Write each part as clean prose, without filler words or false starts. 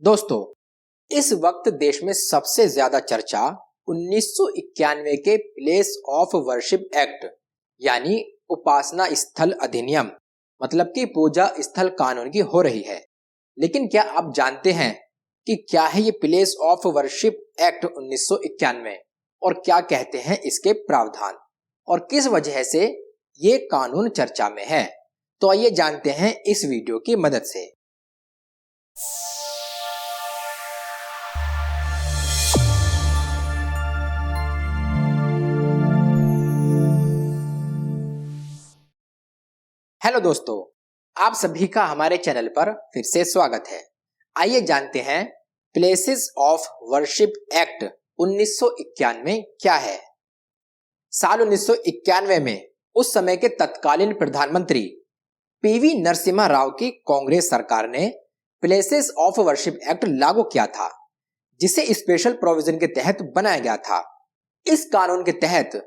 दोस्तों, इस वक्त देश में सबसे ज्यादा चर्चा 1991 के प्लेस ऑफ वर्शिप एक्ट यानी उपासना स्थल अधिनियम मतलब कि पूजा स्थल कानून की हो रही है। लेकिन क्या आप जानते हैं कि क्या है ये प्लेस ऑफ वर्शिप एक्ट 1991 और क्या कहते हैं इसके प्रावधान और किस वजह से ये कानून चर्चा में है? तो आइए जानते हैं इस वीडियो की मदद से। हेलो दोस्तों, आप सभी का हमारे चैनल पर फिर से स्वागत है। आइए जानते हैं प्लेसेस ऑफ वर्शिप एक्ट 1991 क्या है। साल 1991 में उस समय के तत्कालीन प्रधानमंत्री पीवी नरसिम्हा राव की कांग्रेस सरकार ने प्लेसेस ऑफ वर्शिप एक्ट लागू किया था, जिसे स्पेशल प्रोविजन के तहत बनाया गया था। इस कानून के तहत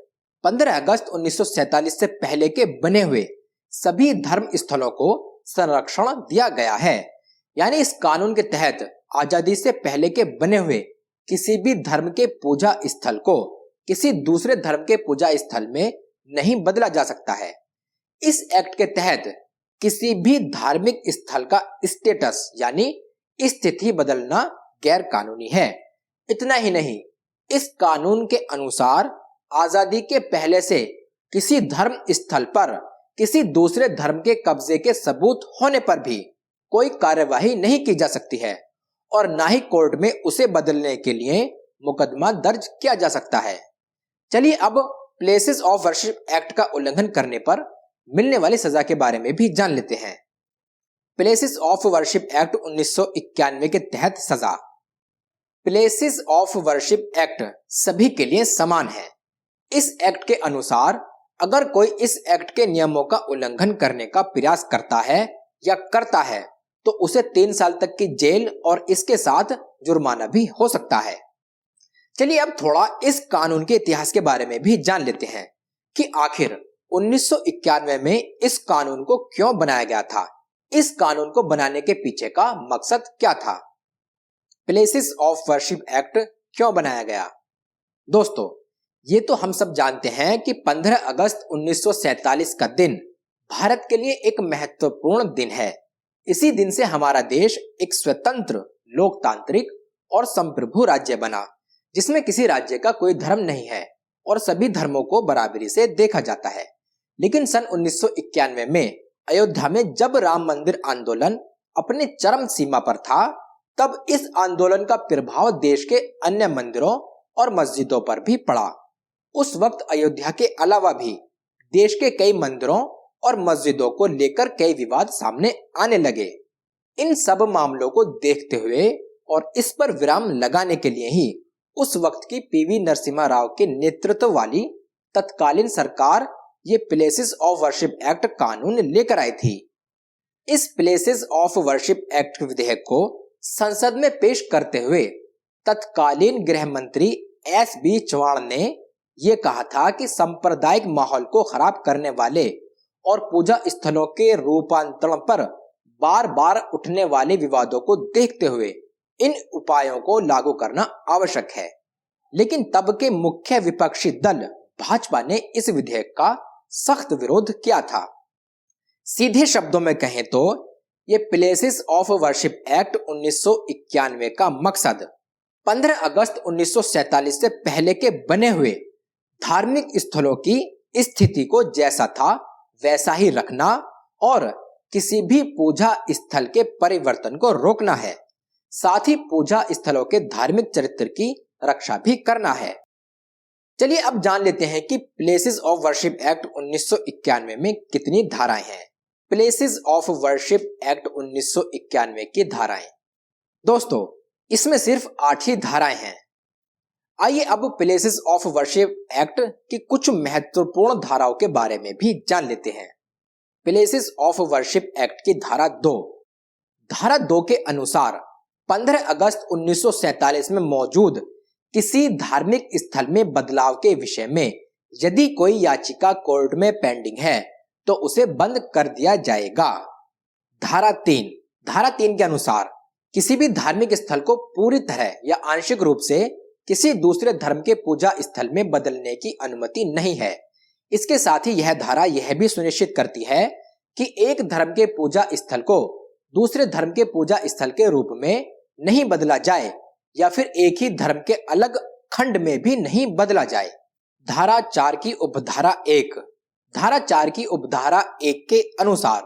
15 अगस्त 1947 से पहले के बने हुए सभी धर्म स्थलों को संरक्षण दिया गया है। यानी इस कानून के तहत आजादी से पहले के बने हुए किसी भी धर्म के पूजा स्थल को किसी दूसरे धर्म के पूजा स्थल में नहीं बदला जा सकता है। इस एक्ट के तहत किसी भी धार्मिक स्थल का स्टेटस यानी स्थिति बदलना गैर कानूनी है। इतना ही नहीं, इस कानून के अनुसार आजादी के पहले से किसी धर्म स्थल पर किसी दूसरे धर्म के कब्जे के सबूत होने पर भी कोई कार्यवाही नहीं की जा सकती है और ना ही कोर्ट में उसे बदलने के लिए मुकदमा दर्ज किया जा सकता है। चलिए अब प्लेसेस ऑफ वर्शिप एक्ट का उल्लंघन करने पर मिलने वाली सजा के बारे में भी जान लेते हैं। प्लेसेस ऑफ वर्शिप एक्ट 1991 के तहत सजा। प्लेसेस ऑफ वर्शिप एक्ट सभी के लिए समान है। इस एक्ट के अनुसार अगर कोई इस एक्ट के नियमों का उल्लंघन करने का प्रयास करता है या करता है तो उसे 3 साल तक की जेल और इसके साथ जुर्माना भी हो सकता है। चलिए अब थोड़ा इस कानून के इतिहास के बारे में भी जान लेते हैं कि आखिर 1991 में इस कानून को क्यों बनाया गया था। इस कानून को बनाने के पीछे का मकसद क्या था? प्लेसेस ऑफ वर्शिप एक्ट क्यों बनाया गया? दोस्तों, ये तो हम सब जानते हैं कि 15 अगस्त 1947 का दिन भारत के लिए एक महत्वपूर्ण दिन है। इसी दिन से हमारा देश एक स्वतंत्र, लोकतांत्रिक और संप्रभु राज्य बना, जिसमें किसी राज्य का कोई धर्म नहीं है और सभी धर्मों को बराबरी से देखा जाता है। लेकिन सन 1991 में अयोध्या में जब राम मंदिर आंदोलन अपने चरम सीमा पर था, तब इस आंदोलन का प्रभाव देश के अन्य मंदिरों और मस्जिदों पर भी पड़ा। उस वक्त अयोध्या के अलावा भी देश के कई मंदिरों और मस्जिदों को लेकर कई विवाद सामने आने लगे। इन सब मामलों को देखते हुए और इस पर विराम लगाने के लिए ही उस वक्त की पीवी नरसिम्हा राव के नेतृत्व वाली तत्कालीन सरकार ये प्लेसेस ऑफ वर्शिप एक्ट कानून लेकर आई थी। इस प्लेसेस ऑफ वर्शिप एक्ट विधेयक को संसद में पेश करते हुए तत्कालीन गृह मंत्री एस.बी. चौहान ने ये कहा था कि सांप्रदायिक माहौल को खराब करने वाले और पूजा स्थलों के रूपांतरण पर बार बार उठने वाले विवादों को देखते हुए इन उपायों को लागू करना आवश्यक है। लेकिन तब के मुख्य विपक्षी दल भाजपा ने इस विधेयक का सख्त विरोध किया था। सीधे शब्दों में कहें तो ये प्लेसेस ऑफ वर्शिप एक्ट 1991 का मकसद 15 अगस्त 1947 से पहले के बने हुए धार्मिक स्थलों की स्थिति को जैसा था वैसा ही रखना और किसी भी पूजा स्थल के परिवर्तन को रोकना है। साथ ही पूजा स्थलों के धार्मिक चरित्र की रक्षा भी करना है। चलिए अब जान लेते हैं कि प्लेसेस ऑफ वर्शिप एक्ट 1991 में कितनी धाराएं हैं। प्लेसेस ऑफ वर्शिप एक्ट 1991 की धाराएं। दोस्तों, इसमें सिर्फ 8 ही धाराएं हैं। आइए अब प्लेसेस ऑफ वर्शिप एक्ट की कुछ महत्वपूर्ण धाराओं के बारे में भी जान लेते हैं। प्लेसेस ऑफ वर्शिप एक्ट की धारा 2। धारा 2 के अनुसार 15 अगस्त 1947 में मौजूद किसी धार्मिक स्थल में बदलाव के विषय में यदि कोई याचिका कोर्ट में पेंडिंग है तो उसे बंद कर दिया जाएगा। धारा 3 के अनुसार किसी भी धार्मिक स्थल को पूरी तरह या आंशिक रूप से किसी दूसरे धर्म के पूजा स्थल में बदलने की अनुमति नहीं है। इसके साथ ही यह धारा यह भी सुनिश्चित करती है कि एक धर्म के पूजा स्थल को दूसरे धर्म के पूजा स्थल के रूप में नहीं बदला जाए या फिर एक ही धर्म के अलग खंड में भी नहीं बदला जाए। धारा 4 की उपधारा 1। धारा 4 की उपधारा 1 के अनुसार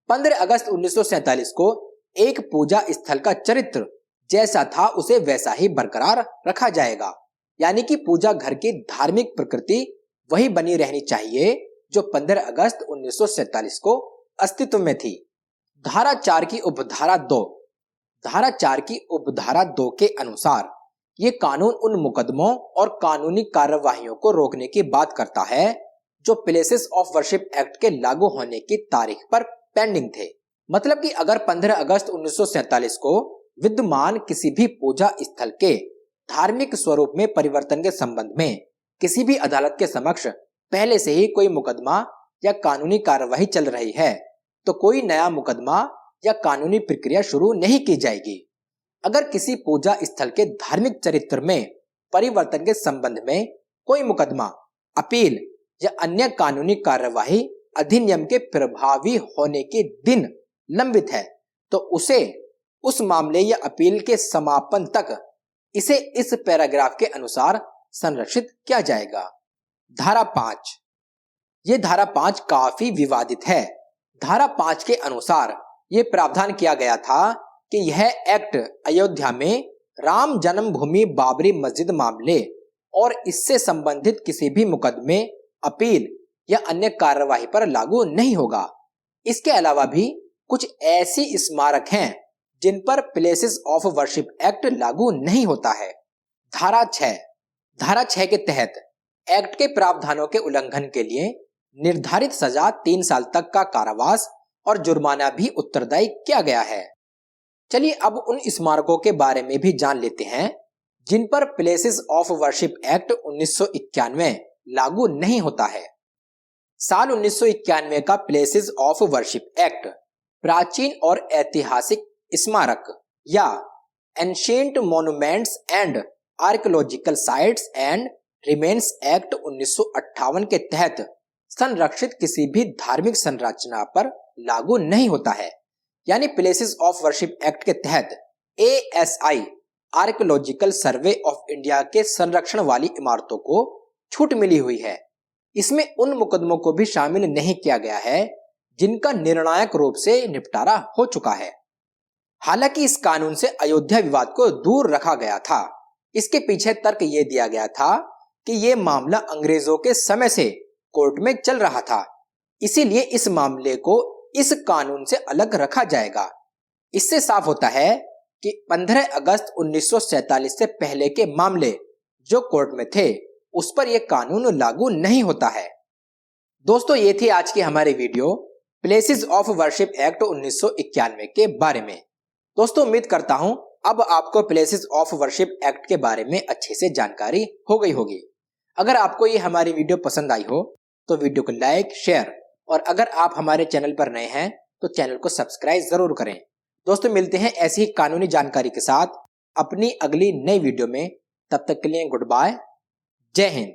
15 अगस्त 1947 को एक पूजा स्थल का चरित्र जैसा था उसे वैसा ही बरकरार रखा जाएगा, यानी कि पूजा घर की धार्मिक प्रकृति वही बनी रहनी चाहिए जो 15 अगस्त 1947 को अस्तित्व में थी। धारा 4 की उपधारा 2। धारा 4 की उपधारा 2 के अनुसार ये कानून उन मुकदमों और कानूनी कार्यवाहियों को रोकने की बात करता है जो प्लेसेस ऑफ वर्शिप एक्ट के लागू होने की तारीख पर पेंडिंग थे। मतलब कि अगर 15 अगस्त 1947 को विद्यमान किसी भी पूजा स्थल के धार्मिक स्वरूप में परिवर्तन के संबंध में किसी भी अदालत के समक्ष पहले से ही कोई मुकदमा या कानूनी कार्यवाही चल रही है तो कोई नया मुकदमा या कानूनी प्रक्रिया शुरू नहीं की जाएगी। अगर किसी पूजा स्थल के धार्मिक चरित्र में परिवर्तन के संबंध में कोई मुकदमा, अपील या अन्य कानूनी कार्यवाही अधिनियम के प्रभावी होने के दिन लंबित है तो उसे उस मामले या अपील के समापन तक इसे इस पैराग्राफ के अनुसार संरक्षित किया जाएगा। धारा 5। ये धारा 5 काफी विवादित है। धारा 5 के अनुसार ये प्रावधान किया गया था कि यह एक्ट अयोध्या में राम जन्मभूमि बाबरी मस्जिद मामले और इससे संबंधित किसी भी मुकदमे, अपील या अन्य कार्यवाही पर लागू नहीं होगा। इसके अलावा भी कुछ ऐसी स्मारक हैं जिन पर प्लेसेस ऑफ वर्शिप एक्ट लागू नहीं होता है। धारा 6। धारा 6 के तहत एक्ट के प्रावधानों के उल्लंघन के लिए निर्धारित सजा 3 साल तक का कारावास और जुर्माना भी उत्तरदायी किया गया है। चलिए अब उन स्मारकों के बारे में भी जान लेते हैं जिन पर प्लेसेस ऑफ वर्शिप एक्ट 1991 लागू नहीं होता है। साल 1991 का प्लेसेस ऑफ वर्शिप एक्ट प्राचीन और ऐतिहासिक स्मारक या ancient monuments and archaeological sites and remains act 1958 के तहत संरक्षित किसी भी धार्मिक संरचना पर लागू नहीं होता है। यानी प्लेसेस ऑफ वर्शिप एक्ट के तहत ASI archaeological survey of India के संरक्षण वाली इमारतों को छूट मिली हुई है। इसमें उन मुकदमों को भी शामिल नहीं किया गया है जिनका निर्णायक रूप से निपटारा हो चुका है। हालांकि इस कानून से अयोध्या विवाद को दूर रखा गया था। इसके पीछे तर्क ये दिया गया था कि ये मामला अंग्रेजों के समय से कोर्ट में चल रहा था, इसीलिए इस मामले को इस कानून से अलग रखा जाएगा। इससे साफ होता है कि 15 अगस्त 1947 से पहले के मामले जो कोर्ट में थे उस पर यह कानून लागू नहीं होता है। दोस्तों ये थी आज की हमारी video places of worship act 1991 के बारे में। दोस्तों उम्मीद करता हूं अब आपको प्लेसेस ऑफ वर्शिप एक्ट के बारे में अच्छे से जानकारी हो गई होगी। अगर आपको ये हमारी वीडियो पसंद आई हो तो वीडियो को लाइक, शेयर और अगर आप हमारे चैनल पर नए हैं तो चैनल को सब्सक्राइब जरूर करें। दोस्तों मिलते हैं ऐसी ही कानूनी जानकारी के साथ अपनी अगली नई वीडियो में। तब तक के लिए गुड बाय, जय हिंद।